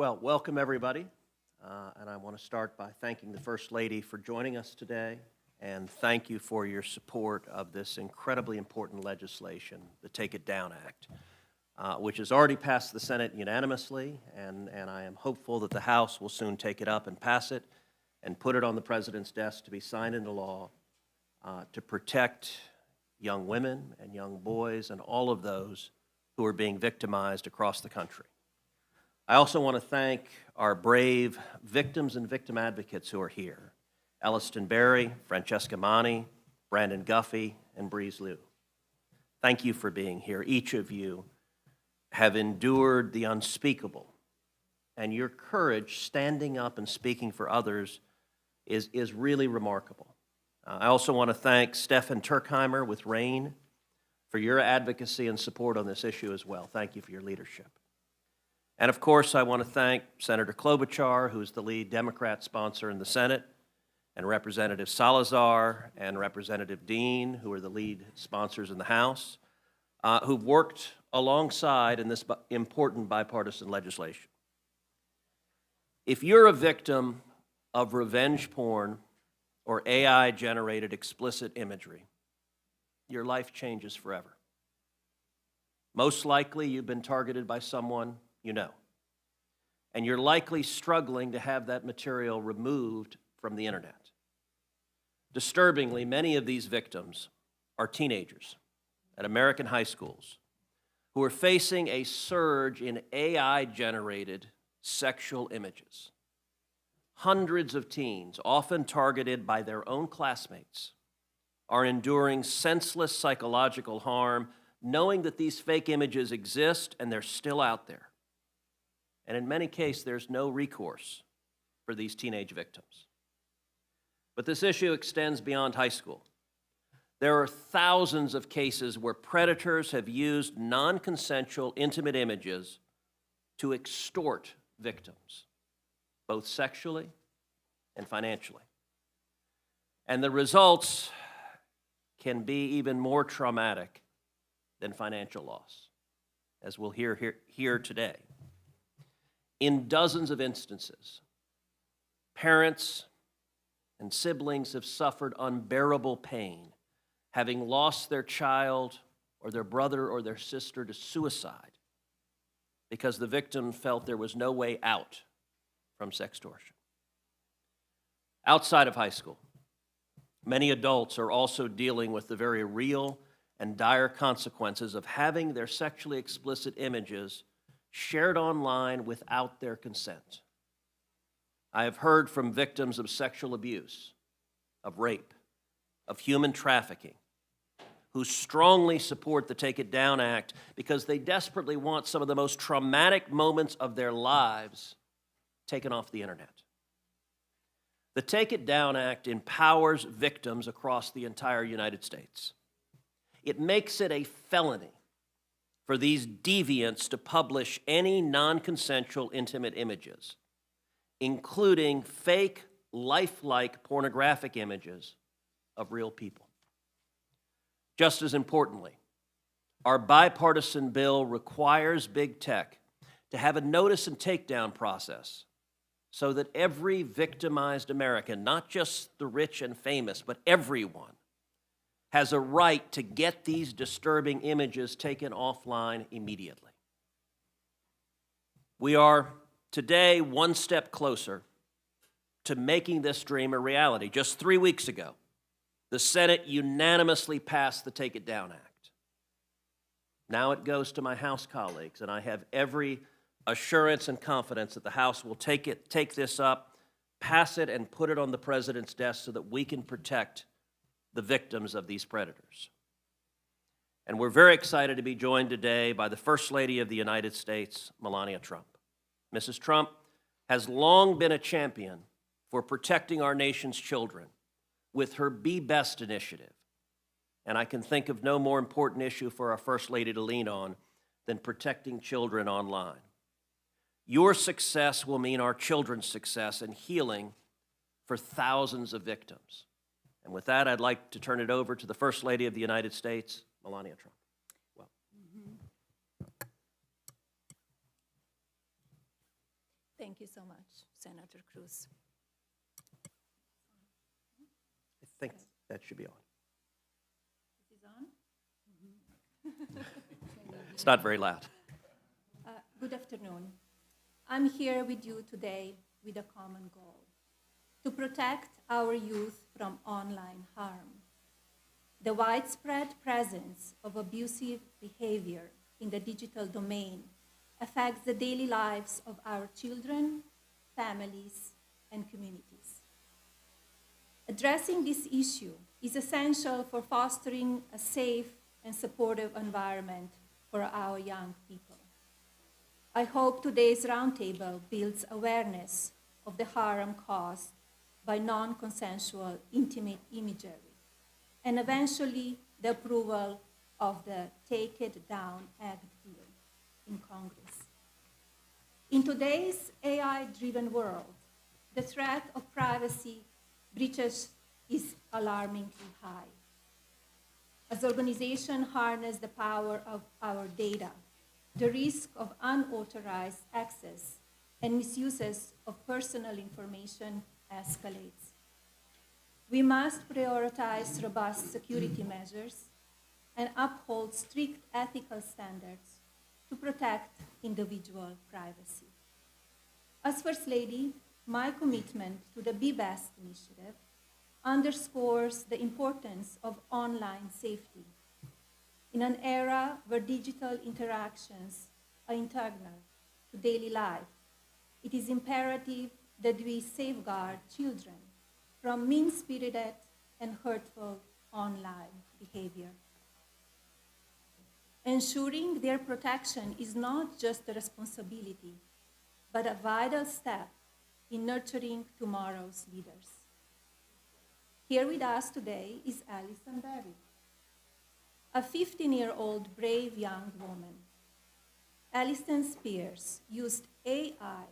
Well, welcome everybody, and I want to start by thanking the First Lady for joining us today, and thank you for your support of this incredibly important legislation, the Take It Down Act, which has already passed the Senate unanimously, and I am hopeful that the House will soon take it up and pass it and put it on the President's desk to be signed into law to protect young women and young boys and all of those who are being victimized across the country. I also want to thank our brave victims and victim advocates who are here: Elliston Berry, Francesca Mani, Brandon Guffey, and Breeze Liu. Thank you for being here. Each of you have endured the unspeakable, and your courage standing up and speaking for others is really remarkable. I also want to thank Stefan Turkheimer with RAIN for your advocacy and support on this issue as well. Thank you for your leadership. And of course, I want to thank Senator Klobuchar, who is the lead Democrat sponsor in the Senate, and Representative Salazar and Representative Dean, who are the lead sponsors in the House, who've worked alongside in this important bipartisan legislation. If you're a victim of revenge porn or AI-generated explicit imagery, your life changes forever. Most likely, you've been targeted by someone you know, and you're likely struggling to have that material removed from the internet. Disturbingly, many of these victims are teenagers at American high schools who are facing a surge in AI-generated sexual images. Hundreds of teens, often targeted by their own classmates, are enduring senseless psychological harm, knowing that these fake images exist and they're still out there. And in many cases, there's no recourse for these teenage victims. But this issue extends beyond high school. There are thousands of cases where predators have used non-consensual intimate images to extort victims, both sexually and financially. And the results can be even more traumatic than financial loss, as we'll hear today. In dozens of instances, parents and siblings have suffered unbearable pain, having lost their child or their brother or their sister to suicide because the victim felt there was no way out from sextortion. Outside of high school, many adults are also dealing with the very real and dire consequences of having their sexually explicit images shared online without their consent. I have heard from victims of sexual abuse, of rape, of human trafficking, who strongly support the Take It Down Act because they desperately want some of the most traumatic moments of their lives taken off the internet. The Take It Down Act empowers victims across the entire United States. It makes it a felony for these deviants to publish any non-consensual intimate images, including fake, lifelike pornographic images of real people. Just as importantly, our bipartisan bill requires big tech to have a notice and takedown process so that every victimized American, not just the rich and famous, but everyone, has a right to get these disturbing images taken offline immediately. We are today one step closer to making this dream a reality. Just 3 weeks ago, the Senate unanimously passed the Take It Down Act. Now it goes to my House colleagues, and I have every assurance and confidence that the House will take this up, pass it, and put it on the President's desk so that we can protect the victims of these predators. And we're very excited to be joined today by the First Lady of the United States, Melania Trump. Mrs. Trump has long been a champion for protecting our nation's children with her Be Best initiative. And I can think of no more important issue for our First Lady to lean on than protecting children online. Your success will mean our children's success and healing for thousands of victims. And with that, I'd like to turn it over to the First Lady of the United States, Melania Trump. Thank you so much, Senator Cruz. I think that should be on. This is on? It's not very loud. Good afternoon. I'm here with you today with a common goal: to protect our youth from online harm. The widespread presence of abusive behavior in the digital domain affects the daily lives of our children, families, and communities. Addressing this issue is essential for fostering a safe and supportive environment for our young people. I hope today's roundtable builds awareness of the harm caused by non-consensual intimate imagery, and eventually the approval of the Take It Down Act bill in Congress. In today's AI-driven world, the threat of privacy breaches is alarmingly high. As organizations harness the power of our data, the risk of unauthorized access and misuses of personal information escalates. We must prioritize robust security measures and uphold strict ethical standards to protect individual privacy. As First Lady, my commitment to the Be Best initiative underscores the importance of online safety. In an era where digital interactions are integral to daily life, it is imperative that we safeguard children from mean-spirited and hurtful online behavior. Ensuring their protection is not just a responsibility, but a vital step in nurturing tomorrow's leaders. Here with us today is Alison Berry, a 15-year-old brave young woman. Alison Spears used AI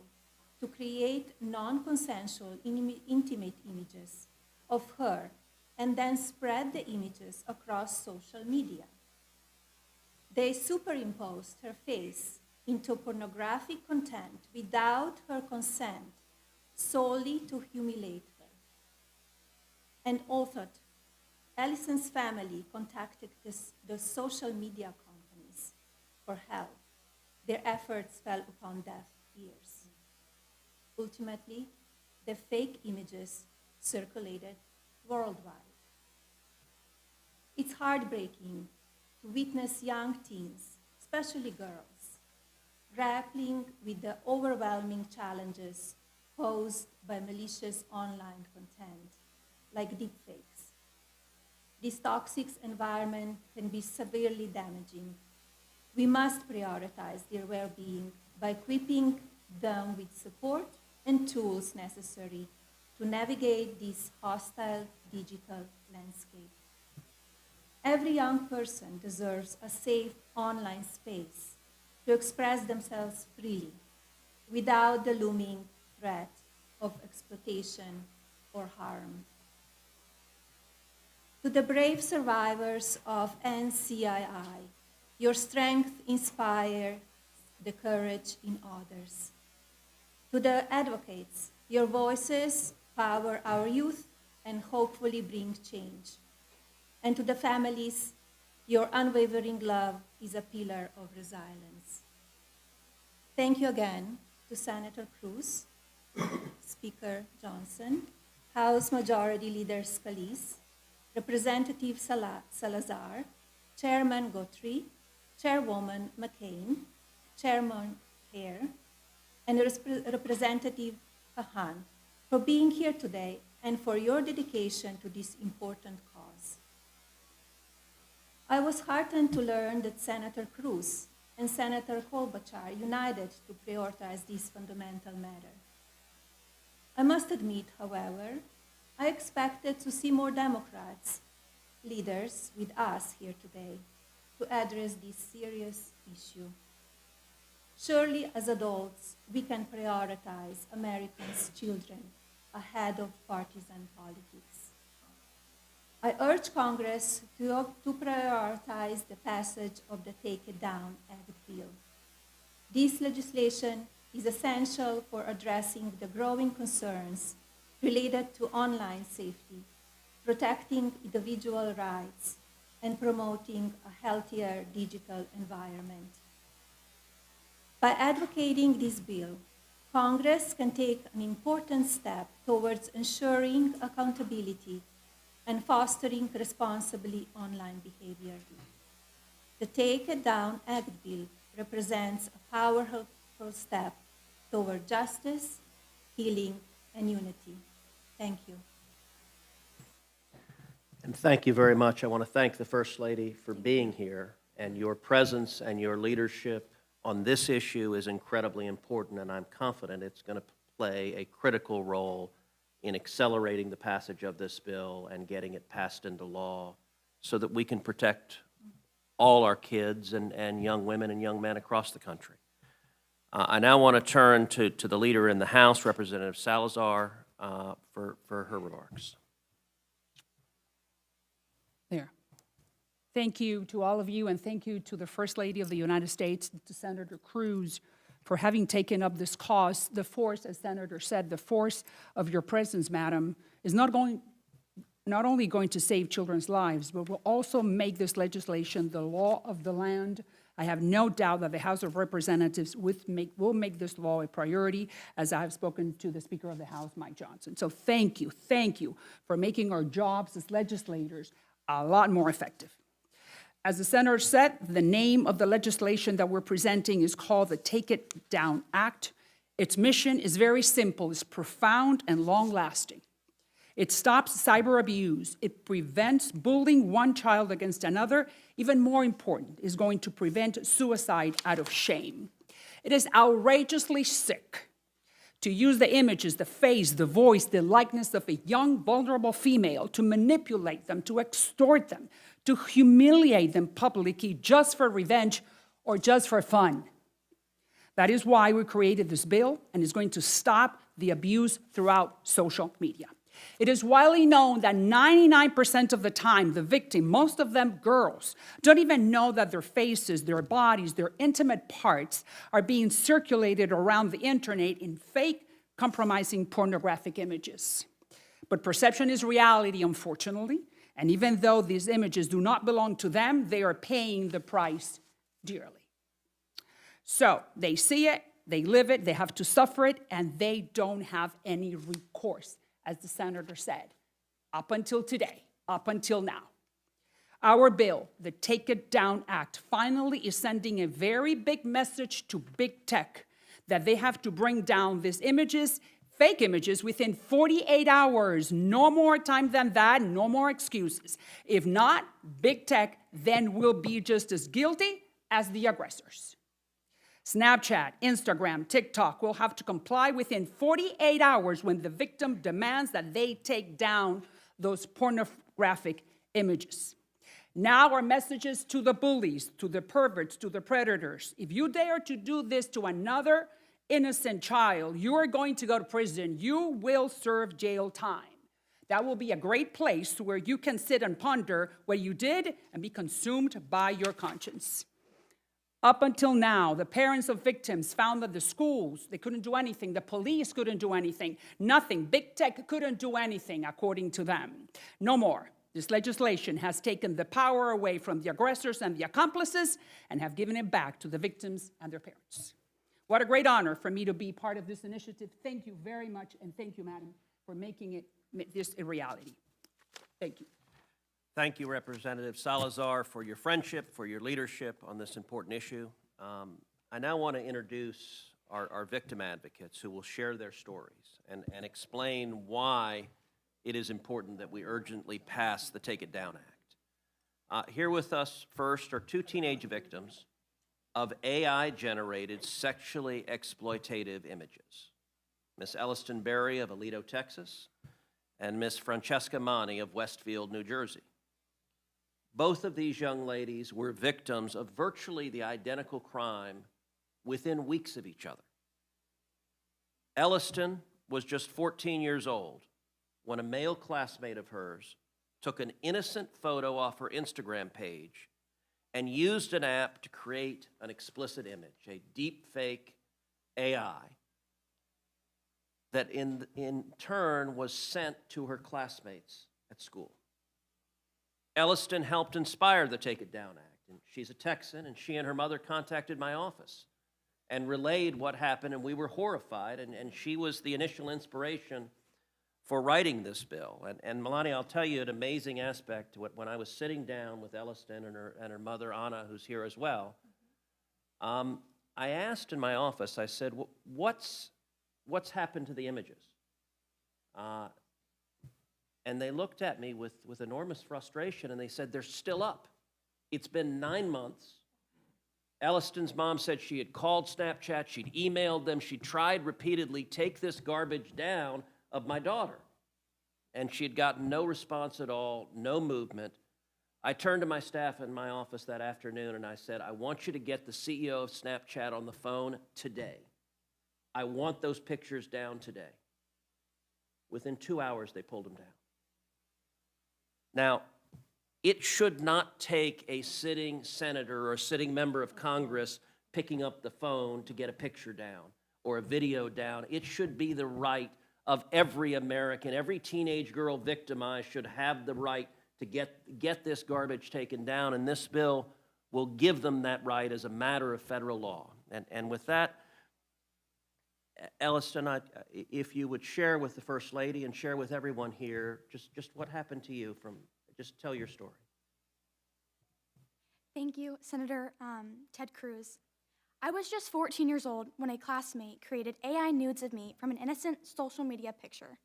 to create non-consensual intimate images of her and then spread the images across social media. They superimposed her face into pornographic content without her consent, solely to humiliate her. And authored, Alison's family contacted the social media companies for help. Their efforts fell upon deaf ears. Ultimately, the fake images circulated worldwide. It's heartbreaking to witness young teens, especially girls, grappling with the overwhelming challenges posed by malicious online content, like deepfakes. This toxic environment can be severely damaging. We must prioritize their well-being by equipping them with support and tools necessary to navigate this hostile digital landscape. Every young person deserves a safe online space to express themselves freely without the looming threat of exploitation or harm. To the brave survivors of NCII, your strength inspires the courage in others. To the advocates, your voices power our youth and hopefully bring change. And to the families, your unwavering love is a pillar of resilience. Thank you again to Senator Cruz, Speaker Johnson, House Majority Leader Scalise, Representative Salazar, Chairman Guthrie, Chairwoman McCain, Chairman Hare, and Representative Kahan for being here today and for your dedication to this important cause. I was heartened to learn that Senator Cruz and Senator Klobuchar united to prioritize this fundamental matter. I must admit, however, I expected to see more Democrats, leaders with us here today, to address this serious issue. Surely, as adults, we can prioritize Americans' children ahead of partisan politics. I urge Congress to prioritize the passage of the Take It Down Act bill. This legislation is essential for addressing the growing concerns related to online safety, protecting individual rights, and promoting a healthier digital environment. By advocating this bill, Congress can take an important step towards ensuring accountability and fostering responsibly online behavior. The Take It Down Act bill represents a powerful step toward justice, healing, and unity. Thank you. And thank you very much. I want to thank the First Lady for being here, and your presence and your leadership on this issue is incredibly important, and I'm confident it's going to play a critical role in accelerating the passage of this bill and getting it passed into law so that we can protect all our kids and young women and young men across the country. I now want to turn to the leader in the House, Representative Salazar, for her remarks. There. Thank you to all of you, and thank you to the First Lady of the United States, to Senator Cruz, for having taken up this cause. The force, as Senator said, the force of your presence, Madam, is not only going to save children's lives, but will also make this legislation the law of the land. I have no doubt that the House of Representatives will make this law a priority, as I have spoken to the Speaker of the House, Mike Johnson. So thank you for making our jobs as legislators a lot more effective. As the Senator said, the name of the legislation that we're presenting is called the Take It Down Act. Its mission is very simple. It's profound and long-lasting. It stops cyber abuse. It prevents bullying one child against another. Even more important, is going to prevent suicide out of shame. It is outrageously sick to use the images, the face, the voice, the likeness of a young, vulnerable female, to manipulate them, to extort them, to humiliate them publicly just for revenge or just for fun. That is why we created this bill, and it's going to stop the abuse throughout social media. It is widely known that 99% of the time, the victim, most of them girls, don't even know that their faces, their bodies, their intimate parts are being circulated around the internet in fake, compromising pornographic images. But perception is reality, unfortunately, and even though these images do not belong to them, they are paying the price dearly. So they see it, they live it, they have to suffer it, and they don't have any recourse, as the Senator said, up until today, up until now. Our bill, the Take It Down Act, finally is sending a very big message to big tech that they have to bring down these images, fake images, within 48 hours. No more time than that, no more excuses. If not, big tech then will be just as guilty as the aggressors. Snapchat, Instagram, TikTok will have to comply within 48 hours when the victim demands that they take down those pornographic images. Now our messages to the bullies, to the perverts, to the predators. If you dare to do this to another innocent child, you are going to go to prison. You will serve jail time. That will be a great place where you can sit and ponder what you did and be consumed by your conscience. Up until now, the parents of victims found that the schools, they couldn't do anything. The police couldn't do anything. Nothing. Big tech couldn't do anything, according to them. No more. This legislation has taken the power away from the aggressors and the accomplices and have given it back to the victims and their parents. What a great honor for me to be part of this initiative. Thank you very much, and thank you, Madam, for making this a reality. Thank you. Thank you, Representative Salazar, for your friendship, for your leadership on this important issue. I now want to introduce our victim advocates who will share their stories and explain why it is important that we urgently pass the Take It Down Act. Here with us first are two teenage victims of AI-generated sexually exploitative images. Miss Elliston Berry of Aledo, Texas, and Miss Francesca Mani of Westfield, New Jersey. Both of these young ladies were victims of virtually the identical crime within weeks of each other. Elliston was just 14 years old when a male classmate of hers took an innocent photo off her Instagram page and used an app to create an explicit image, a deep fake AI that in turn was sent to her classmates at school. Elliston helped inspire the Take It Down Act, and she's a Texan, and she and her mother contacted my office and relayed what happened, and we were horrified, and she was the initial inspiration for writing this bill. And Melania, I'll tell you an amazing aspect to it. When I was sitting down with Elliston and her mother, Anna, who's here as well, I asked in my office, I said, what's happened to the images? And they looked at me with enormous frustration, and they said, they're still up. It's been 9 months. Elliston's mom said she had called Snapchat, she'd emailed them, she tried repeatedly, take this garbage down of my daughter. And she had gotten no response at all, no movement. I turned to my staff in my office that afternoon and I said, I want you to get the CEO of Snapchat on the phone today. I want those pictures down today. Within 2 hours, they pulled them down. Now, it should not take a sitting senator or a sitting member of Congress picking up the phone to get a picture down or a video down. It should be the right of every American. Every teenage girl victimized should have the right to get this garbage taken down, and this bill will give them that right as a matter of federal law. And with that, Elliston, if you would share with the First Lady and share with everyone here just what happened to you just tell your story. Thank you, Senator Ted Cruz. I was just 14 years old when a classmate created AI nudes of me from an innocent social media picture.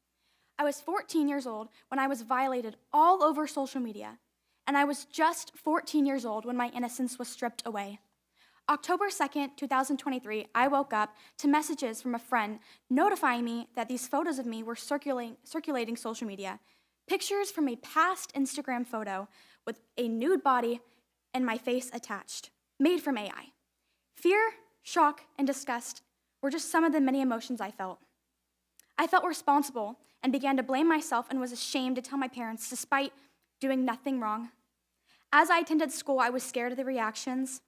I was 14 years old when I was violated all over social media, and I was just 14 years old when my innocence was stripped away. October 2nd, 2023, I woke up to messages from a friend notifying me that these photos of me were circulating social media. Pictures from a past Instagram photo with a nude body and my face attached, made from AI. Fear, shock, and disgust were just some of the many emotions I felt. I felt responsible and began to blame myself and was ashamed to tell my parents despite doing nothing wrong. As I attended school, I was scared of the reactions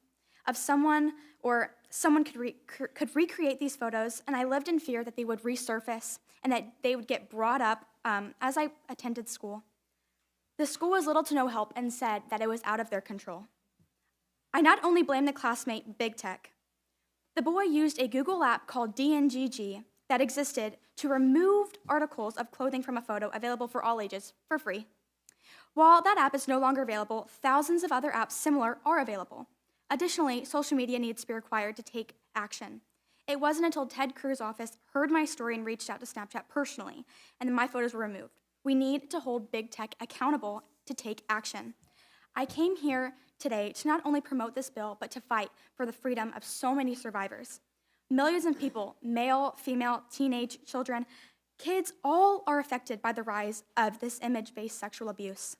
of someone could recreate these photos, and I lived in fear that they would resurface and that they would get brought up as I attended school. The school was little to no help and said that it was out of their control. I not only blamed the classmate Big Tech. The boy used a Google app called DNGG that existed to remove articles of clothing from a photo available for all ages for free. While that app is no longer available, thousands of other apps similar are available. Additionally, social media needs to be required to take action. It wasn't until Ted Cruz's office heard my story and reached out to Snapchat personally, and then my photos were removed. We need to hold Big Tech accountable to take action. I came here today to not only promote this bill, but to fight for the freedom of so many survivors. Millions of people, male, female, teenage, children, kids, all are affected by the rise of this image-based sexual abuse.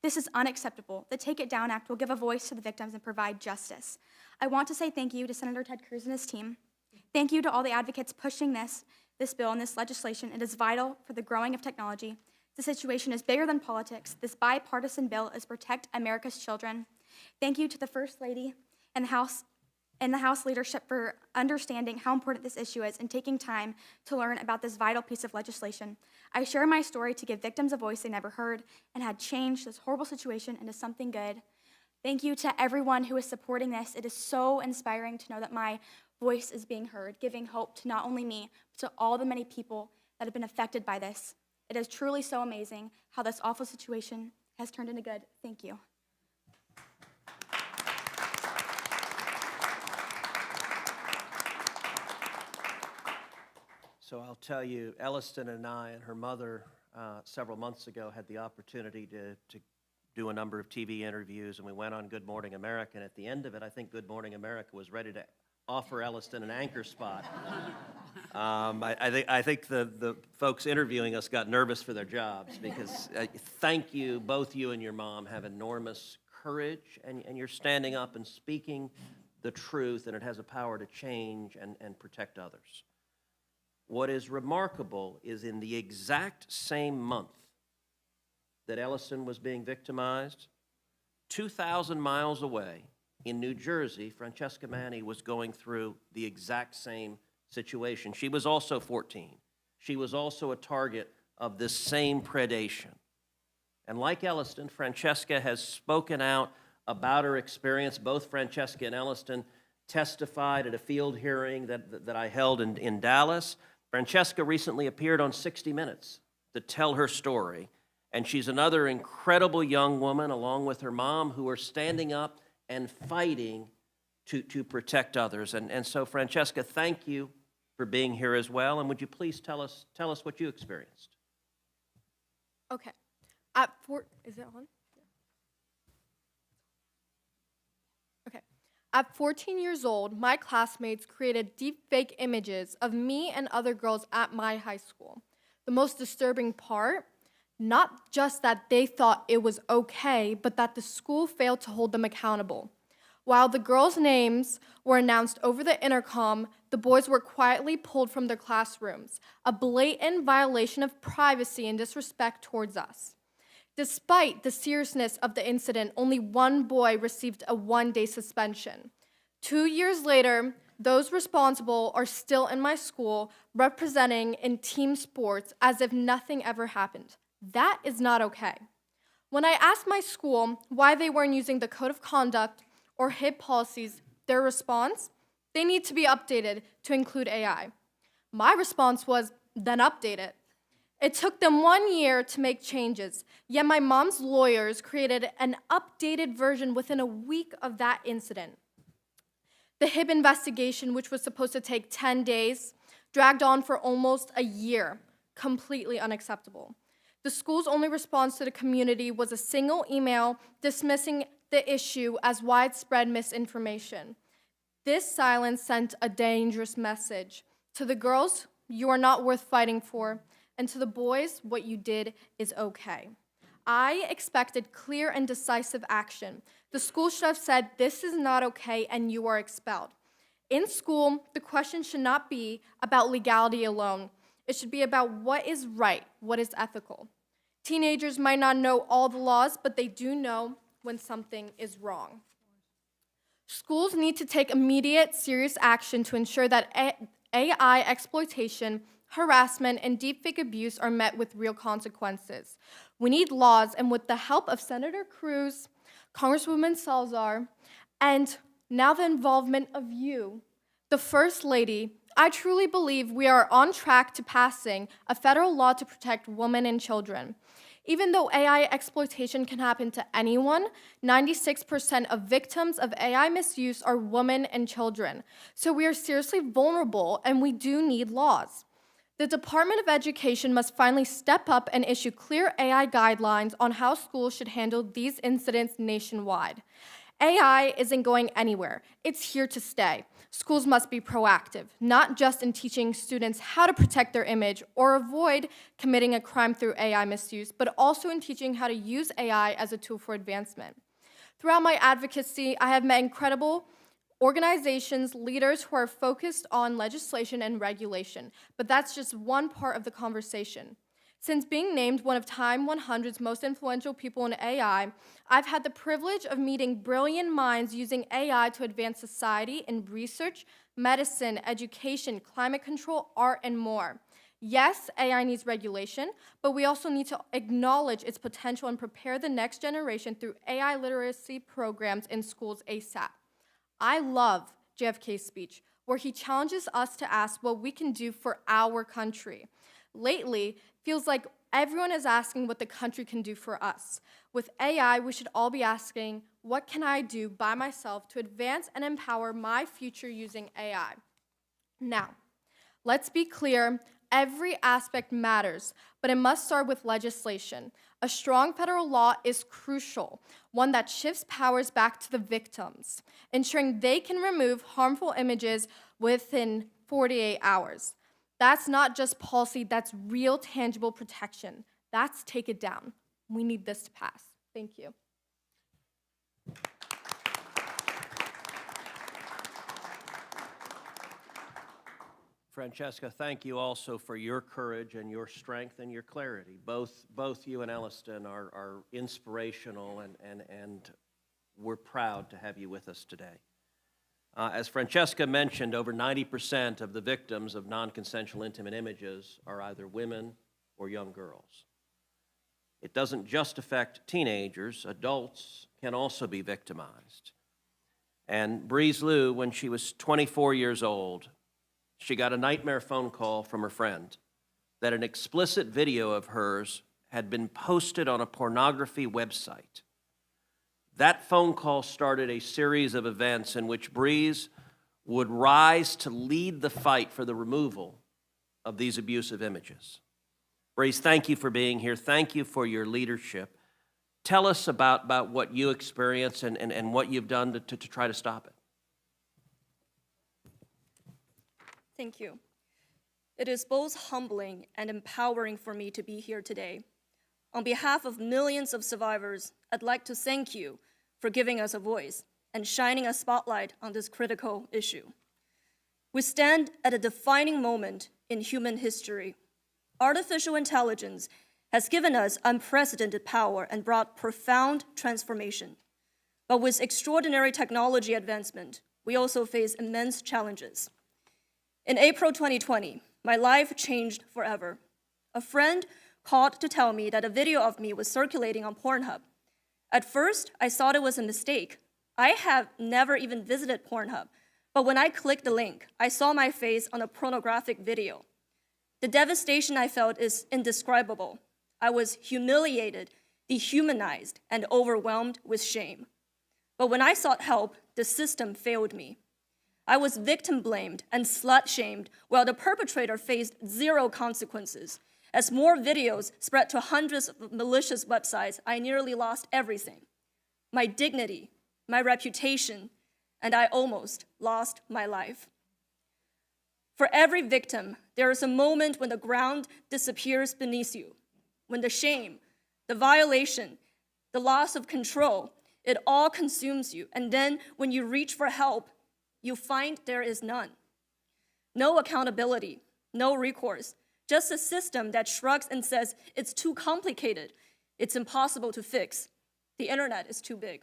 This is unacceptable. The Take It Down Act will give a voice to the victims and provide justice. I want to say thank you to Senator Ted Cruz and his team. Thank you to all the advocates pushing this bill and this legislation. It is vital for the growing of technology. The situation is bigger than politics. This bipartisan bill is protect America's children. Thank you to the First Lady and the House leadership for understanding how important this issue is and taking time to learn about this vital piece of legislation. I share my story to give victims a voice they never heard and had changed this horrible situation into something good. Thank you to everyone who is supporting this. It is so inspiring to know that my voice is being heard, giving hope to not only me, but to all the many people that have been affected by this. It is truly so amazing how this awful situation has turned into good. Thank you. So I'll tell you, Elliston and I and her mother several months ago had the opportunity to do a number of TV interviews, and we went on Good Morning America, and at the end of it, I think Good Morning America was ready to offer Elliston an anchor spot. I think the folks interviewing us got nervous for their jobs because thank you, both you and your mom have enormous courage, and you're standing up and speaking the truth, and it has a power to change and protect others. What is remarkable is in the exact same month that Elliston was being victimized, 2,000 miles away in New Jersey, Francesca Manny was going through the exact same situation. She was also 14. She was also a target of this same predation. And like Elliston, Francesca has spoken out about her experience. Both Francesca and Elliston testified at a field hearing that I held in Dallas. Francesca recently appeared on 60 Minutes to tell her story. And she's another incredible young woman, along with her mom, who are standing up and fighting to protect others. And so, Francesca, thank you for being here as well. And would you please tell us what you experienced? Okay. Is it on? Okay. At 14 years old, my classmates created deepfake images of me and other girls at my high school. The most disturbing part, not just that they thought it was okay, but that the school failed to hold them accountable. While the girls' names were announced over the intercom, the boys were quietly pulled from their classrooms, a blatant violation of privacy and disrespect towards us. Despite the seriousness of the incident, only one boy received a one-day suspension. 2 years later, those responsible are still in my school representing in team sports as if nothing ever happened. That is not okay. When I asked my school why they weren't using the code of conduct or HIP policies, their response, they need to be updated to include AI. My response was, then update it. It took them 1 year to make changes, yet my mom's lawyers created an updated version within a week of that incident. The HIP investigation, which was supposed to take 10 days, dragged on for almost a year, completely unacceptable. The school's only response to the community was a single email dismissing the issue as widespread misinformation. This silence sent a dangerous message. To the girls, you are not worth fighting for, and to the boys, what you did is okay. I expected clear and decisive action. The school should have said, this is not okay, and you are expelled. In school, the question should not be about legality alone. It should be about what is right, what is ethical. Teenagers might not know all the laws, but they do know when something is wrong. Schools need to take immediate, serious action to ensure that AI exploitation, harassment, and deepfake abuse are met with real consequences. We need laws, and with the help of Senator Cruz, Congresswoman Salazar, and now the involvement of you, the First Lady, I truly believe we are on track to passing a federal law to protect women and children. Even though AI exploitation can happen to anyone, 96% of victims of AI misuse are women and children. So we are seriously vulnerable, and we do need laws. The Department of Education must finally step up and issue clear AI guidelines on how schools should handle these incidents nationwide. AI isn't going anywhere. It's here to stay. Schools must be proactive, not just in teaching students how to protect their image or avoid committing a crime through AI misuse, but also in teaching how to use AI as a tool for advancement. Throughout my advocacy, I have met incredible organizations, leaders who are focused on legislation and regulation, but that's just one part of the conversation. Since being named one of Time 100's most influential people in AI, I've had the privilege of meeting brilliant minds using AI to advance society in research, medicine, education, climate control, art, and more. Yes, AI needs regulation, but we also need to acknowledge its potential and prepare the next generation through AI literacy programs in schools ASAP. I love JFK's speech, where he challenges us to ask what we can do for our country. Lately, feels like everyone is asking what the country can do for us. With AI, we should all be asking, what can I do by myself to advance and empower my future using AI? Now, let's be clear, every aspect matters, but it must start with legislation. A strong federal law is crucial, one that shifts powers back to the victims, ensuring they can remove harmful images within 48 hours. That's not just policy, that's real, tangible protection. That's take it down. We need this to pass. Thank you. Francesca, thank you also for your courage and your strength and your clarity. Both you and Elliston are inspirational, and we're proud to have you with us today. As Francesca mentioned, over 90% of the victims of non-consensual intimate images are either women or young girls. It doesn't just affect teenagers. Adults can also be victimized. And Breeze Lou, when she was 24 years old, she got a nightmare phone call from her friend that an explicit video of hers had been posted on a pornography website. That phone call started a series of events in which Breeze would rise to lead the fight for the removal of these abusive images. Breeze, thank you for being here. Thank you for your leadership. Tell us about what you experienced and what you've done to try to stop it. Thank you. It is both humbling and empowering for me to be here today. On behalf of millions of survivors, I'd like to thank you for giving us a voice and shining a spotlight on this critical issue. We stand at a defining moment in human history. Artificial intelligence has given us unprecedented power and brought profound transformation. But with extraordinary technology advancement, we also face immense challenges. In April 2020, my life changed forever. A friend called to tell me that a video of me was circulating on Pornhub. At first, I thought it was a mistake. I have never even visited Pornhub, but when I clicked the link, I saw my face on a pornographic video. The devastation I felt is indescribable. I was humiliated, dehumanized, and overwhelmed with shame. But when I sought help, the system failed me. I was victim-blamed and slut-shamed, while the perpetrator faced zero consequences. As more videos spread to hundreds of malicious websites, I nearly lost everything: my dignity, my reputation, and I almost lost my life. For every victim, there is a moment when the ground disappears beneath you, when the shame, the violation, the loss of control, it all consumes you. And then when you reach for help, you find there is none. No accountability, no recourse, just a system that shrugs and says it's too complicated, it's impossible to fix, the internet is too big.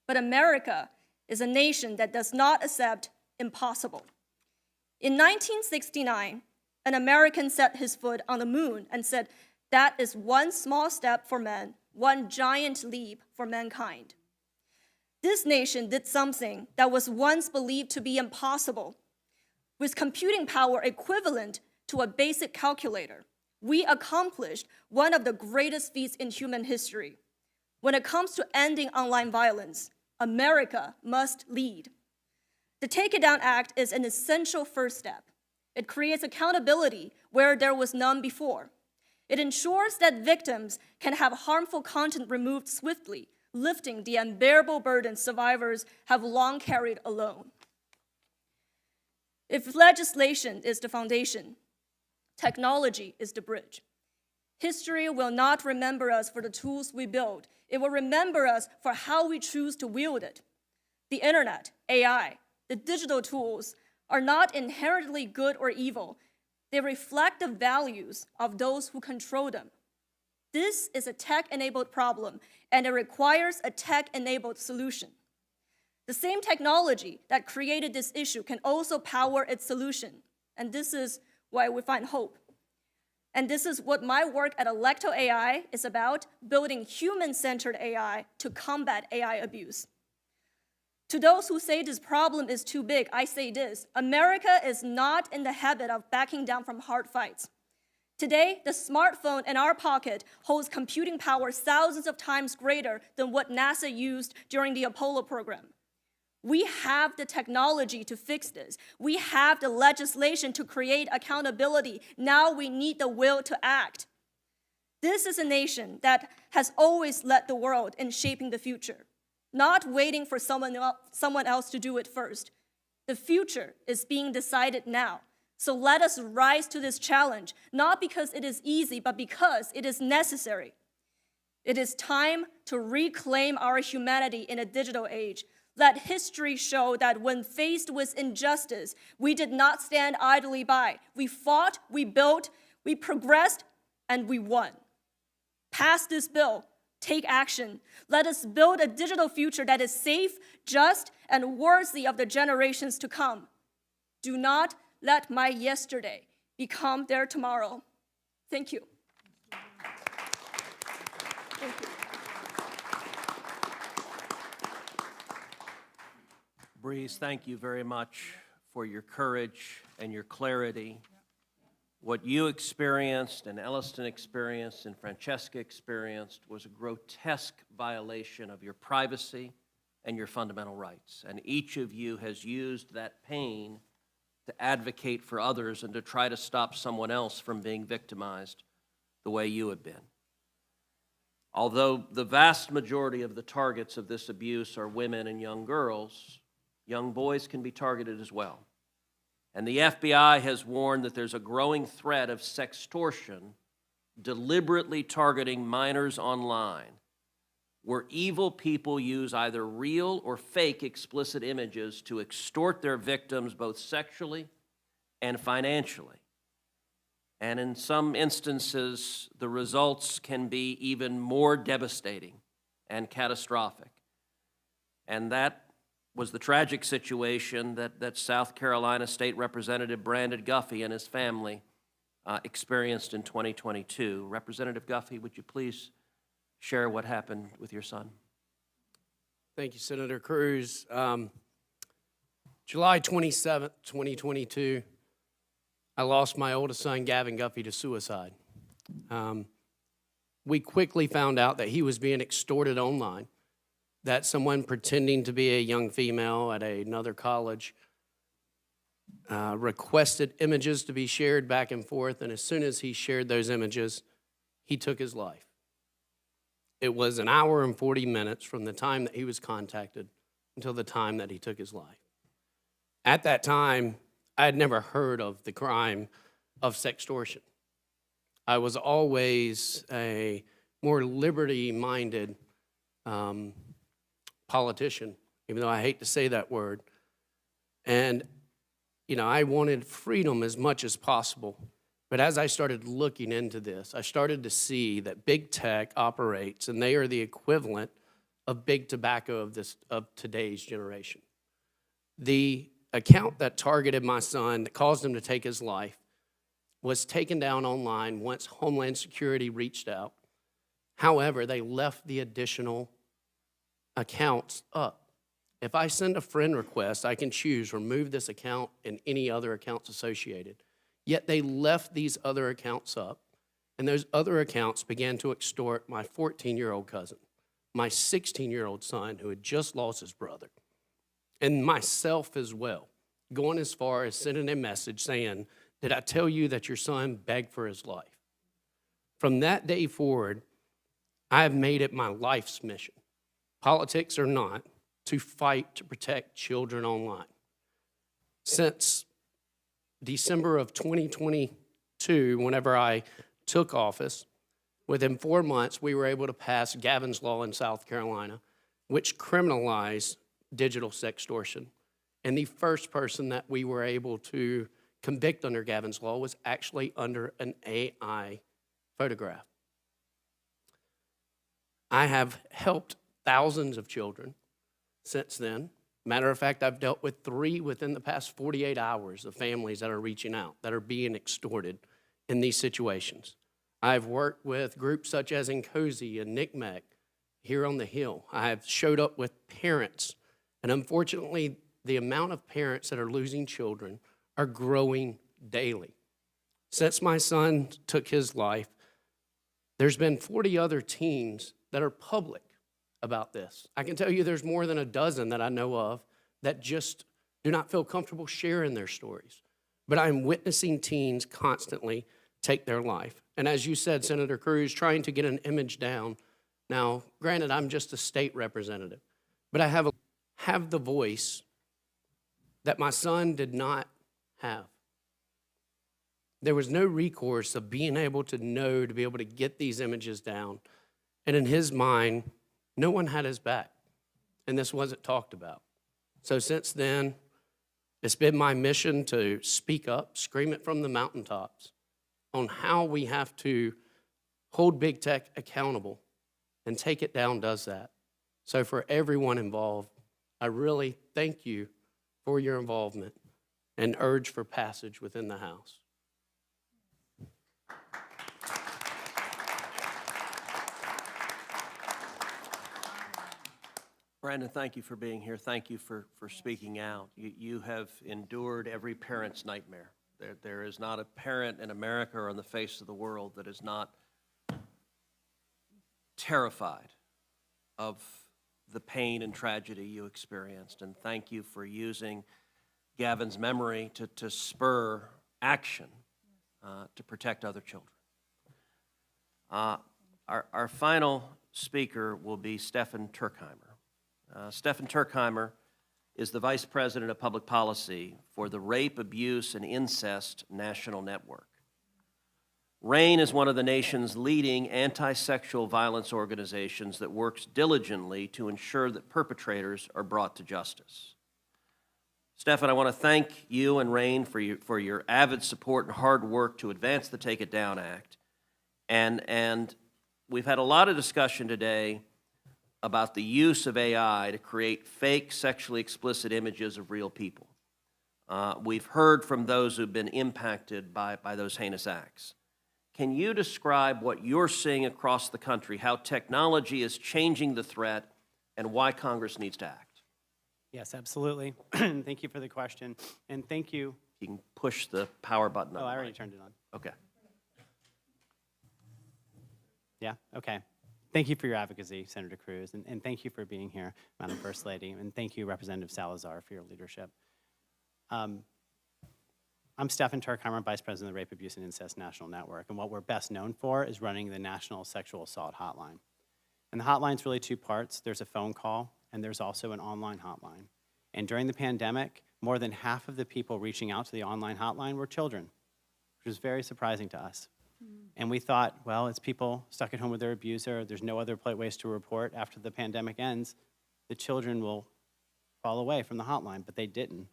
But America is a nation that does not accept impossible. In 1969, an American set his foot on the moon and said, "That is one small step for man, one giant leap for mankind." This nation did something that was once believed to be impossible. With computing power equivalent to a basic calculator, we accomplished one of the greatest feats in human history. When it comes to ending online violence, America must lead. The Take It Down Act is an essential first step. It creates accountability where there was none before. It ensures that victims can have harmful content removed swiftly, lifting the unbearable burden survivors have long carried alone. If legislation is the foundation, technology is the bridge. History will not remember us for the tools we build. It will remember us for how we choose to wield it. The internet, AI, the digital tools are not inherently good or evil. They reflect the values of those who control them. This is a tech-enabled problem, and it requires a tech-enabled solution. The same technology that created this issue can also power its solution, and this is why we find hope. And this is what my work at Electo AI is about, building human-centered AI to combat AI abuse. To those who say this problem is too big, I say this: America is not in the habit of backing down from hard fights. Today, the smartphone in our pocket holds computing power thousands of times greater than what NASA used during the Apollo program. We have the technology to fix this. We have the legislation to create accountability. Now we need the will to act. This is a nation that has always led the world in shaping the future, not waiting for someone else to do it first. The future is being decided now. So let us rise to this challenge, not because it is easy, but because it is necessary. It is time to reclaim our humanity in a digital age. Let history show that when faced with injustice, we did not stand idly by. We fought, we built, we progressed, and we won. Pass this bill. Take action. Let us build a digital future that is safe, just, and worthy of the generations to come. Do not let my yesterday become their tomorrow. Thank you. Thank you. Breeze, thank you very much for your courage and your clarity. What you experienced and Elliston experienced and Francesca experienced was a grotesque violation of your privacy and your fundamental rights. And each of you has used that pain to advocate for others and to try to stop someone else from being victimized the way you have been. Although the vast majority of the targets of this abuse are women and young girls, young boys can be targeted as well. And the FBI has warned that there's a growing threat of sextortion deliberately targeting minors online, where evil people use either real or fake explicit images to extort their victims both sexually and financially. And in some instances, the results can be even more devastating and catastrophic. And that was the tragic situation that South Carolina State Representative Brandon Guffey and his family experienced in 2022. Representative Guffey, would you please share what happened with your son? Thank you, Senator Cruz. July 27th, 2022, I lost my oldest son, Gavin Guffey, to suicide. We quickly found out that he was being extorted online, that someone pretending to be a young female at another college requested images to be shared back and forth, and as soon as he shared those images, he took his life. It was an hour and 40 minutes from the time that he was contacted until the time that he took his life. At that time, I had never heard of the crime of sextortion. I was always a more liberty-minded politician, even though I hate to say that word. And, you know, I wanted freedom as much as possible. But as I started looking into this, I started to see that big tech operates, and they are the equivalent of big tobacco of today's generation. The account that targeted my son, that caused him to take his life, was taken down online once Homeland Security reached out. However, they left the additional accounts up. If I send a friend request, I can choose remove this account and any other accounts associated. Yet they left these other accounts up, and those other accounts began to extort my 14-year-old cousin, my 16-year-old son who had just lost his brother, and myself as well, going as far as sending a message saying, "Did I tell you that your son begged for his life?" From that day forward, I have made it my life's mission, politics or not, to fight to protect children online. Since December of 2022, whenever I took office, within 4 months, we were able to pass Gavin's Law in South Carolina, which criminalized digital sextortion. And the first person that we were able to convict under Gavin's Law was actually under an AI photograph. I have helped thousands of children since then. Matter of fact, I've dealt with 3 within the past 48 hours of families that are reaching out, that are being extorted in these situations. I've worked with groups such as Nkosi and NCMEC here on the Hill. I have showed up with parents, and unfortunately, the amount of parents that are losing children are growing daily. Since my son took his life, there's been 40 other teens that are public about this. I can tell you there's more than a dozen that I know of that just do not feel comfortable sharing their stories. But I'm witnessing teens constantly take their life. And as you said, Senator Cruz, trying to get an image down. Now, granted, I'm just a state representative, but I have the voice that my son did not have. There was no recourse of being able to know, to be able to get these images down. And in his mind, no one had his back, and this wasn't talked about. So since then, it's been my mission to speak up, scream it from the mountaintops on how we have to hold big tech accountable and Take It Down does that. So for everyone involved, I really thank you for your involvement and urge for passage within the House. Brandon, thank you for being here. Thank you for speaking out. You have endured every parent's nightmare. There is not a parent in America or on the face of the world that is not terrified of the pain and tragedy you experienced. And thank you for using Gavin's memory to spur action to protect other children. Our final speaker will be Stefan Turkheimer. Stefan Turkheimer is the Vice President of Public Policy for the Rape, Abuse, and Incest National Network. RAIN is one of the nation's leading anti-sexual violence organizations that works diligently to ensure that perpetrators are brought to justice. Stefan, I want to thank you and RAIN for your avid support and hard work to advance the Take It Down Act. And we've had a lot of discussion today about the use of AI to create fake sexually explicit images of real people. We've heard from those who've been impacted by those heinous acts. Can you describe what you're seeing across the country, how technology is changing the threat, and why Congress needs to act? Yes, absolutely. Thank you for the question, and thank you. You can push the power button on. Oh, I already turned it on. Okay. Yeah, okay. Thank you for your advocacy, Senator Cruz, and thank you for being here, Madam First Lady, and thank you, Representative Salazar, for your leadership. I'm Stefan Turkheimer, Vice President of the Rape, Abuse, and Incest National Network, and what we're best known for is running the National Sexual Assault Hotline. And the hotline's really two parts. There's a phone call, and there's also an online hotline. And during the pandemic, more than half of the people reaching out to the online hotline were children, which was very surprising to us. And we thought, well, it's people stuck at home with their abuser. There's no other ways to report. After the pandemic ends, the children will fall away from the hotline, but they didn't.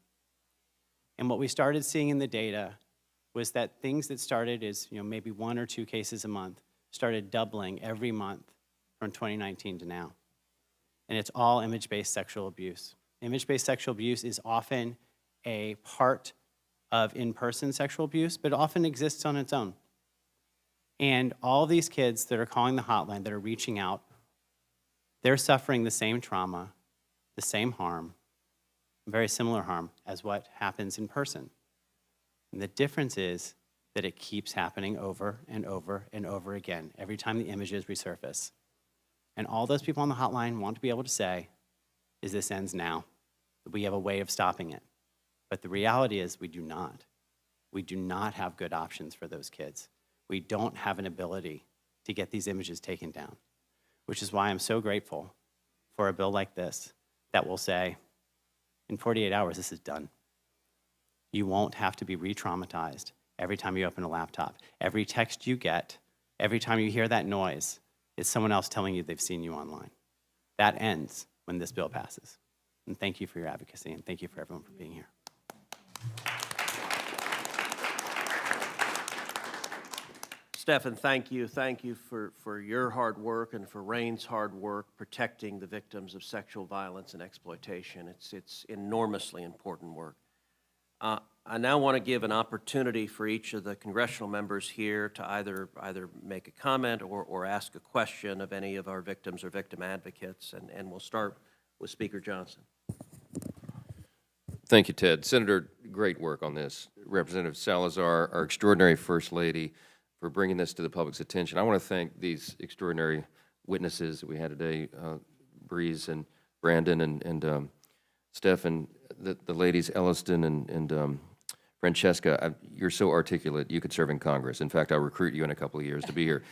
And what we started seeing in the data was that things that started as maybe 1 or 2 cases a month started doubling every month from 2019 to now. And it's all image-based sexual abuse. Image-based sexual abuse is often a part of in-person sexual abuse, but it often exists on its own. And all these kids that are calling the hotline, that are reaching out, they're suffering the same trauma, the same harm, very similar harm as what happens in person. And the difference is that it keeps happening over and over and over again, every time the images resurface. And all those people on the hotline want to be able to say, is this ends now? That we have a way of stopping it. But the reality is we do not. We do not have good options for those kids. We don't have an ability to get these images taken down, which is why I'm so grateful for a bill like this that will say, in 48 hours, this is done. You won't have to be re-traumatized every time you open a laptop. Every text you get, every time you hear that noise, is someone else telling you they've seen you online. That ends when this bill passes. And thank you for your advocacy, and thank you for everyone for being here. Stefan, thank you. Thank you for your hard work and for RAIN's hard work protecting the victims of sexual violence and exploitation. It's enormously important work. I now want to give an opportunity for each of the congressional members here to either make a comment or ask a question of any of our victims or victim advocates, and we'll start with Speaker Johnson. Thank you, Ted. Senator, great work on this. Representative Salazar, our extraordinary First Lady, for bringing this to the public's attention. I want to thank these extraordinary witnesses that we had today, Breeze and Brandon and Steph, and the ladies, Elliston and Francesca. You're so articulate, you could serve in Congress. In fact, I'll recruit you in a couple of years to be here.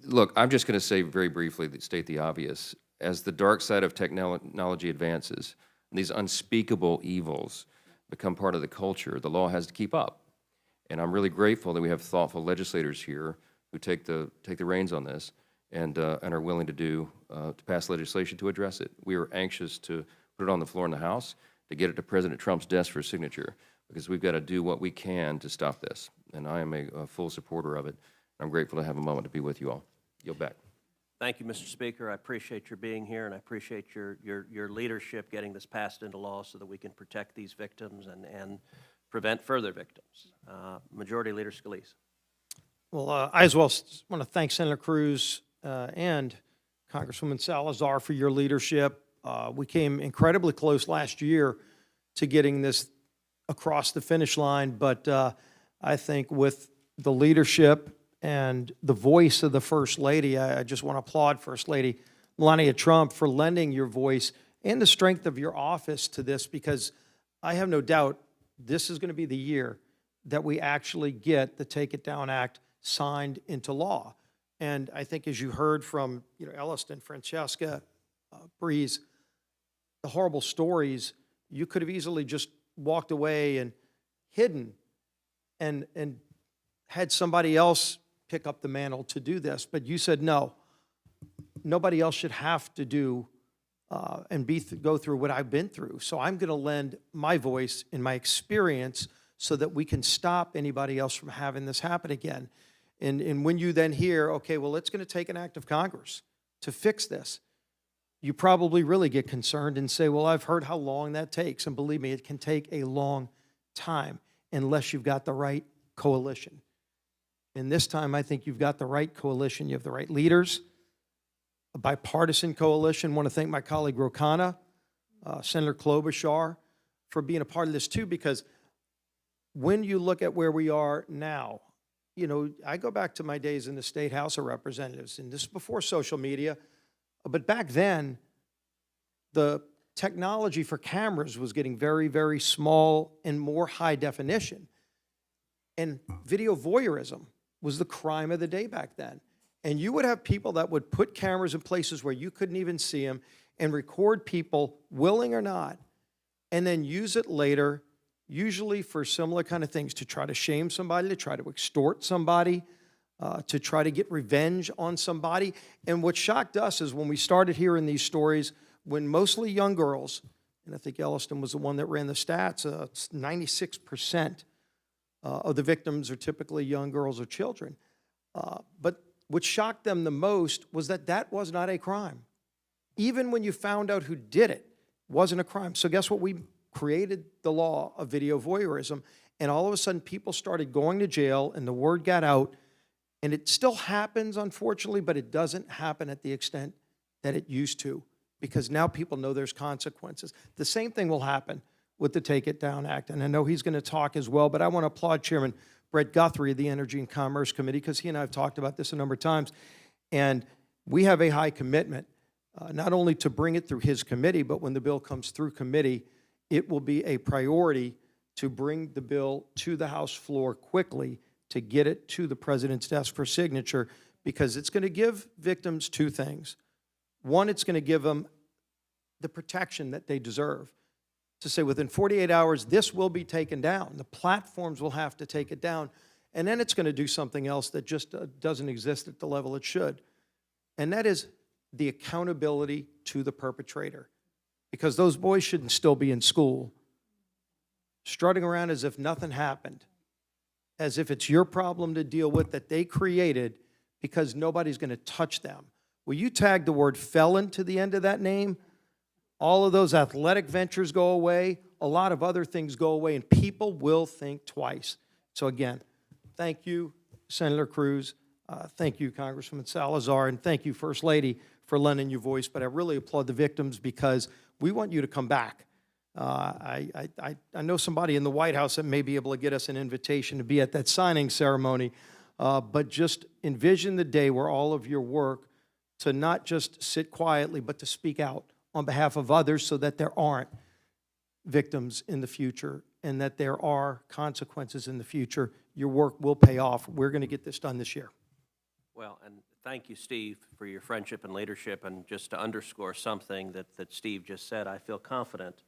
Look, I'm just going to say very briefly, state the obvious. As the dark side of technology advances, and these unspeakable evils become part of the culture, the law has to keep up. And I'm really grateful that we have thoughtful legislators here who take the reins on this and are willing to pass legislation to address it. We are anxious to put it on the floor in the House, to get it to President Trump's desk for signature, because we've got to do what we can to stop this. And I am a full supporter of it. I'm grateful to have a moment to be with you all. Yield back. Thank you, Mr. Speaker. I appreciate your being here, and I appreciate your leadership getting this passed into law so that we can protect these victims and prevent further victims. Majority Leader Scalise. Well, I as well want to thank Senator Cruz and Congresswoman Salazar for your leadership. We came incredibly close last year to getting this across the finish line, but I think with the leadership and the voice of the First Lady, I just want to applaud First Lady Melania Trump for lending your voice and the strength of your office to this, because I have no doubt this is going to be the year that we actually get the Take It Down Act signed into law. And I think, as you heard from Elliston, Francesca, Breeze, the horrible stories, you could have easily just walked away and hidden and had somebody else pick up the mantle to do this. But you said, no, nobody else should have to do and go through what I've been through. So I'm going to lend my voice and my experience so that we can stop anybody else from having this happen again. And when you then hear, okay, well, it's going to take an act of Congress to fix this, you probably really get concerned and say, well, I've heard how long that takes. And believe me, it can take a long time unless you've got the right coalition. And this time, I think you've got the right coalition. You have the right leaders, a bipartisan coalition. I want to thank my colleague Rokana, Senator Klobuchar, for being a part of this too, because when you look at where we are now, I go back to my days in the State House of Representatives, and this is before social media, but back then, the technology for cameras was getting very, very small and more high definition. And video voyeurism was the crime of the day back then. And you would have people that would put cameras in places where you couldn't even see them and record people, willing or not, and then use it later, usually for similar kind of things, to try to shame somebody, to try to extort somebody, to try to get revenge on somebody. And what shocked us is when we started hearing these stories, when mostly young girls, and I think Elliston was the one that ran the stats, 96% of the victims are typically young girls or children. But what shocked them the most was that that was not a crime. Even when you found out who did it, wasn't a crime. So guess what? We created the law of video voyeurism, and all of a sudden people started going to jail, and the word got out. And it still happens, unfortunately, but it doesn't happen at the extent that it used to, because now people know there's consequences. The same thing will happen with the Take It Down Act, and I know he's going to talk as well, but I want to applaud Chairman Brett Guthrie of the Energy and Commerce Committee, because he and I have talked about this a number of times, and we have a high commitment, not only to bring it through his committee, but when the bill comes through committee, it will be a priority to bring the bill to the House floor quickly to get it to the President's desk for signature, because it's going to give victims two things. One, it's going to give them the protection that they deserve. To say within 48 hours, this will be taken down. The platforms will have to take it down. And then it's going to do something else that just doesn't exist at the level it should. And that is the accountability to the perpetrator. Because those boys shouldn't still be in school, strutting around as if nothing happened, as if it's your problem to deal with that they created, because nobody's going to touch them. Well, you tag the word felon to the end of that name, all of those athletic ventures go away, a lot of other things go away, and people will think twice. So again, thank you, Senator Cruz. Thank you, Congresswoman Salazar, and thank you, First Lady, for lending your voice. But I really applaud the victims, because we want you to come back. I know somebody in the White House that may be able to get us an invitation to be at that signing ceremony, but just envision the day where all of your work to not just sit quietly, but to speak out on behalf of others so that there aren't victims in the future and that there are consequences in the future. Your work will pay off. We're going to get this done this year. Well, and thank you, Steve, for your friendship and leadership. And just to underscore something that Steve just said, I feel confident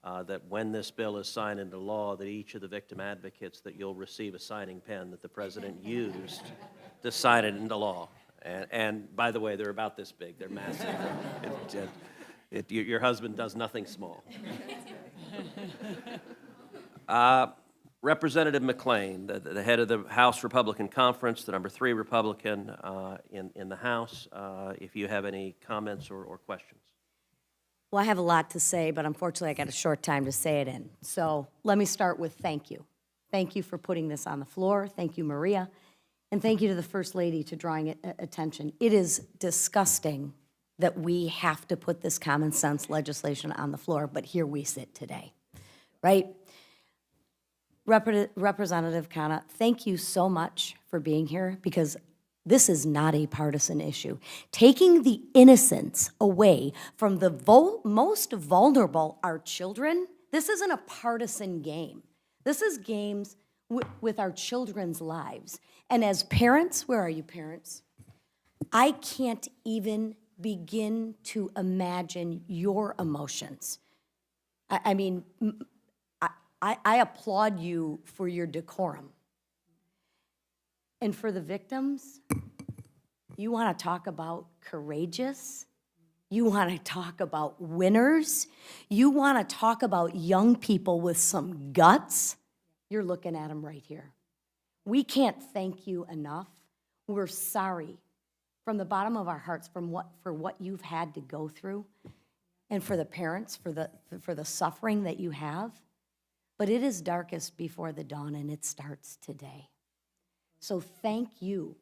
that when this bill is signed into law, that each of the victim advocates, that you'll receive a signing pen that the President used to sign it into law. And by the way, they're about this big. They're massive. Your husband does nothing small. Representative McLean, the head of the House Republican Conference, the number 3 Republican in the House, if you have any comments or questions. Well, I have a lot to say, but unfortunately, I got a short time to say it in. So let me start with thank you. Thank you for putting this on the floor. Thank you, Maria. And thank you to the First Lady to drawing attention. It is disgusting that we have to put this common sense legislation on the floor, but here we sit today, right? Representative Khanna, thank you so much for being here, because this is not a partisan issue. Taking the innocence away from the most vulnerable, our children, this isn't a partisan game. This is games with our children's lives. And as parents, where are you parents? I can't even begin to imagine your emotions. I mean, I applaud you for your decorum. And for the victims, you want to talk about courageous? You want to talk about winners? You want to talk about young people with some guts? You're looking at them right here. We can't thank you enough. We're sorry from the bottom of our hearts for what you've had to go through, and for the parents, for the suffering that you have. But it is darkest before the dawn, and it starts today. So thank you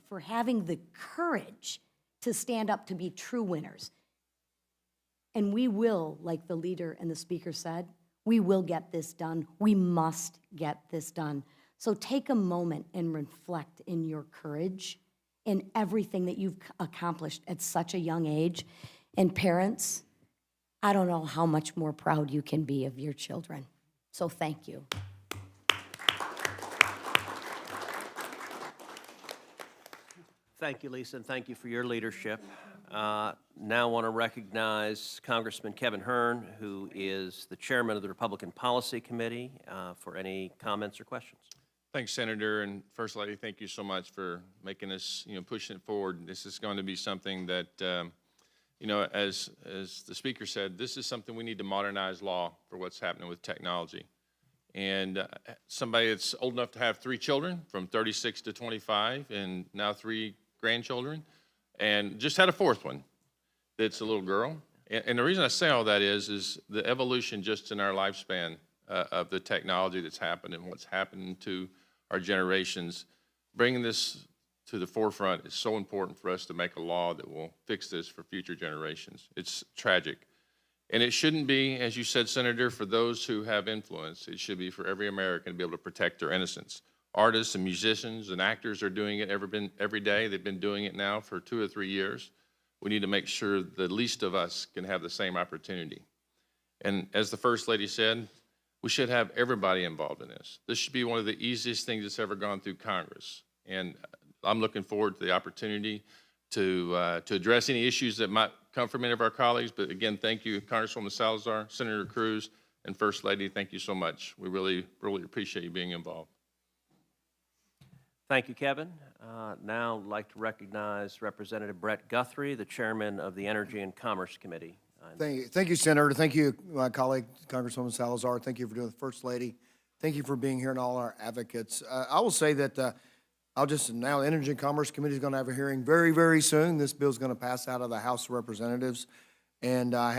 for having the courage to stand up to be true winners. And we will, like the leader and the speaker said, we will get this done. We must get this done. So take a moment and reflect in your courage, in everything that you've accomplished at such a young age. And parents, I don't know how much more proud you can be of your children. So thank you. Thank you, Lisa, and thank you for your leadership. Now I want to recognize Congressman Kevin Hern, who is the chairman of the Republican Policy Committee, for any comments or questions. Thanks, Senator, and First Lady, thank you so much for making this, pushing it forward. This is going to be something that, as the speaker said, this is something we need to modernize law for what's happening with technology. And somebody that's old enough to have 3 children, from 36 to 25, and now 3 grandchildren, and just had a 4th one that's a little girl. And the reason I say all that is the evolution just in our lifespan of the technology that's happened and what's happened to our generations. Bringing this to the forefront is so important for us to make a law that will fix this for future generations. It's tragic. And it shouldn't be, as you said, Senator, for those who have influence. It should be for every American to be able to protect their innocence. Artists and musicians and actors are doing it every day. They've been doing it now for 2 or 3 years. We need to make sure the least of us can have the same opportunity. And as the First Lady said, we should have everybody involved in this. This should be one of the easiest things that's ever gone through Congress. And I'm looking forward to the opportunity to address any issues that might come from any of our colleagues. But again, thank you, Congresswoman Salazar, Senator Cruz, and First Lady. Thank you so much. We really, really appreciate you being involved. Thank you, Kevin. Now I'd like to recognize Representative Brett Guthrie, the chairman of the Energy and Commerce Committee. Thank you, Senator. Thank you, my colleague, Congresswoman Salazar. Thank you for doing the First Lady. Thank you for being here and all our advocates. I will say that the Energy and Commerce Committee is going to have a hearing very, very soon. This bill is going to pass out of the House of Representatives. And I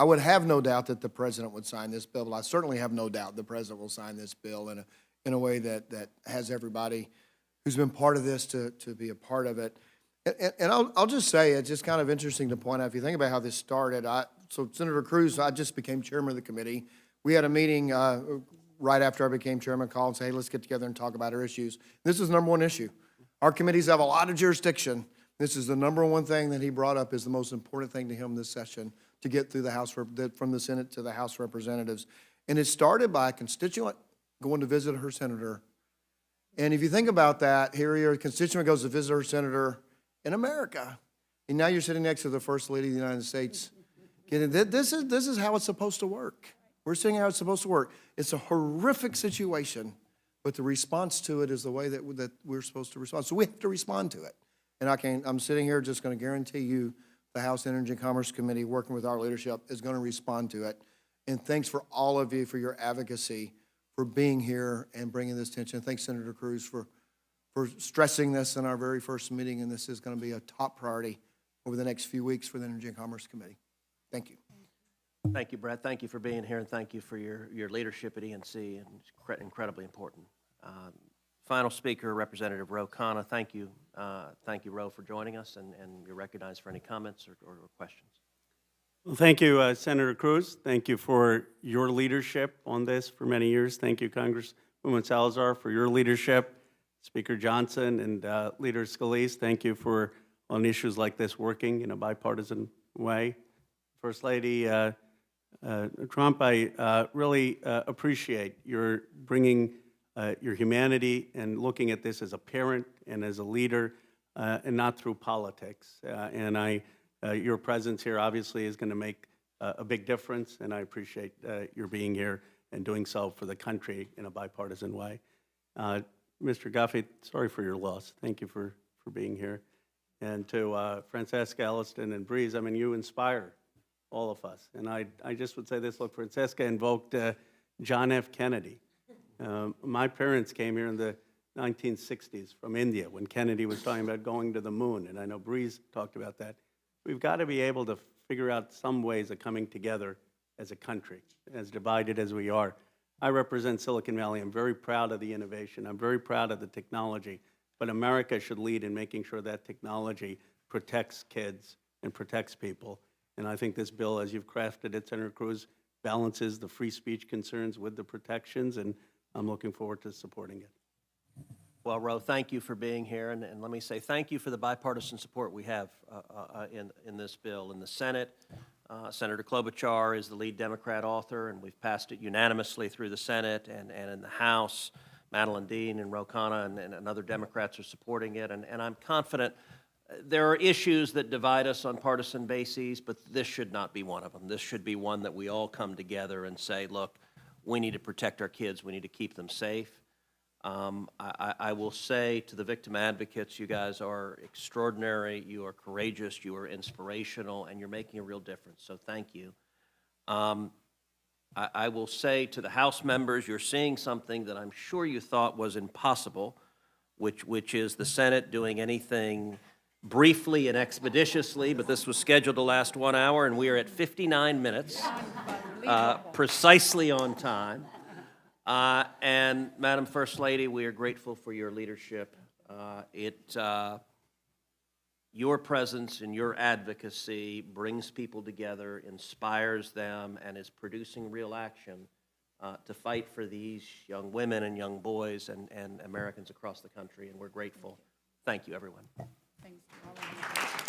would have no doubt that the president would sign this bill, but I certainly have no doubt the president will sign this bill in a way that has everybody who's been part of this to be a part of it. And I'll just say, it's just kind of interesting to point out, if you think about how this started, so Senator Cruz, I just became chairman of the committee. We had a meeting right after I became chairman, call and say, hey, let's get together and talk about our issues. This is the #1 issue. Our committees have a lot of jurisdiction. This is the #1 thing that he brought up is the most important thing to him this session, to get through the House, from the Senate to the House of Representatives. And it started by a constituent going to visit her senator. And if you think about that, here your constituent goes to visit her senator in America. And now you're sitting next to the First Lady of the United States. This is how it's supposed to work. We're seeing how it's supposed to work. It's a horrific situation, but the response to it is the way that we're supposed to respond. So we have to respond to it. And I'm sitting here just going to guarantee you the House Energy and Commerce Committee, working with our leadership, is going to respond to it. And thanks for all of you for your advocacy being here and bringing this attention. Thanks, Senator Cruz, for stressing this in our very first meeting, and this is going to be a top priority over the next few weeks for the Energy and Commerce Committee. Thank you. Thank you, Brett. Thank you for being here, and thank you for your leadership at ENC, and it's incredibly important. Final speaker, Representative Ro Khanna. Thank you, Ro, for joining us, and you're recognized for any comments or questions. Well, thank you, Senator Cruz. Thank you for your leadership on this for many years. Thank you, Congresswoman Salazar, for your leadership. Speaker Johnson and Leader Scalise, thank you for, on issues like this, working in a bipartisan way. First Lady Trump, I really appreciate your bringing your humanity and looking at this as a parent and as a leader and not through politics. Your presence here obviously is going to make a big difference, and I appreciate your being here and doing so for the country in a bipartisan way. Mr. Guffey, sorry for your loss. Thank you for being here. And to Francesca, Elliston, and Breeze, I mean, you inspire all of us. And I just would say this, look, Francesca invoked John F. Kennedy. My parents came here in the 1960s from India when Kennedy was talking about going to the moon, and I know Breeze talked about that. We've got to be able to figure out some ways of coming together as a country, as divided as we are. I represent Silicon Valley. I'm very proud of the innovation. I'm very proud of the technology. But America should lead in making sure that technology protects kids and protects people. And I think this bill, as you've crafted it, Senator Cruz, balances the free speech concerns with the protections, and I'm looking forward to supporting it. Well, Ro, thank you for being here, and let me say thank you for the bipartisan support we have in this bill. In the Senate, Senator Klobuchar is the lead Democrat author, and we've passed it unanimously through the Senate, and in the House, Madeline Dean and Ro Khanna and other Democrats are supporting it, and I'm confident. There are issues that divide us on partisan bases, but this should not be one of them. This should be one that we all come together and say, look, we need to protect our kids. We need to keep them safe. I will say to the victim advocates, you guys are extraordinary, you are courageous, you are inspirational, and you're making a real difference, so thank you. I will say to the House members, you're seeing something that I'm sure you thought was impossible, which is the Senate doing anything briefly and expeditiously, but this was scheduled to last 1 hour, and we are at 59 minutes, precisely on time. And Madam First Lady, we are grateful for your leadership. Your presence and your advocacy brings people together, inspires them, and is producing real action to fight for these young women and young boys and Americans across the country, and we're grateful. Thank you, everyone. Thanks to all of you.